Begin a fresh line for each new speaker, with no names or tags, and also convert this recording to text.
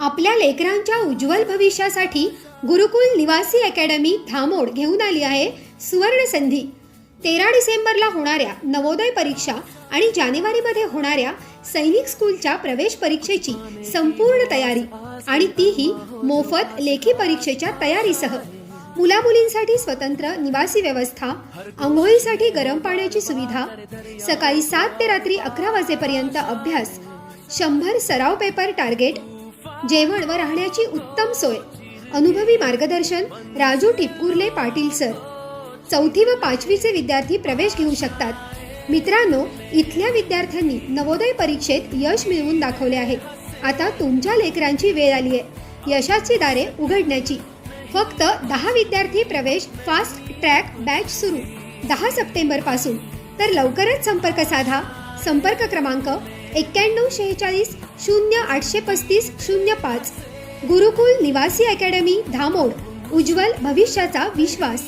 आपल्या लेकरांच्या उज्ज्वल भविष्यासाठी गुरुकुल निवासी अकॅडमी धामोड घेऊन आली आहे सुवर्ण संधी। 13 डिसेंबरला होणाऱ्या नवोदय परीक्षा आणि जानेवारीमध्ये होणाऱ्या सैनिक स्कूलच्या प्रवेश परीक्षेची संपूर्ण तयारी आणि तीही मोफत लेखी परीक्षेच्या तयारीसह। मुलामुलींसाठी स्वतंत्र निवासी व्यवस्था, अंघोळीसाठी गरम पाण्याची सुविधा, सकाळी 7 ते रात्री 11 वाजेपर्यंत अभ्यास, 100 सराव पेपर टार्गेट, जेवण व राहण्याची उत्तम सोय, अनुभवी मार्गदर्शन राजू टिपकुर्ले पाटील सर। 4थी व 5वीचे विद्यार्थी प्रवेश घेऊ शकतात। मित्रांनो, इथल्या विद्यार्थ्यांनी नवोदय परीक्षेत यश मिळवून दाखवले आहे। आता तुमच्या लेकरांची वेळ आली आहे यशाची दारे उघडण्याची। फक्त 10 विद्यार्थी प्रवेश फास्ट ट्रॅक बॅच सुरू 10 सप्टेंबर पासून। तर लवकरच संपर्क साधा। संपर्क क्रमांक 9146 0835 05। गुरुकुल निवासी अकॅडमी धामोड, उज्ज्वल भविष्याचा विश्वास।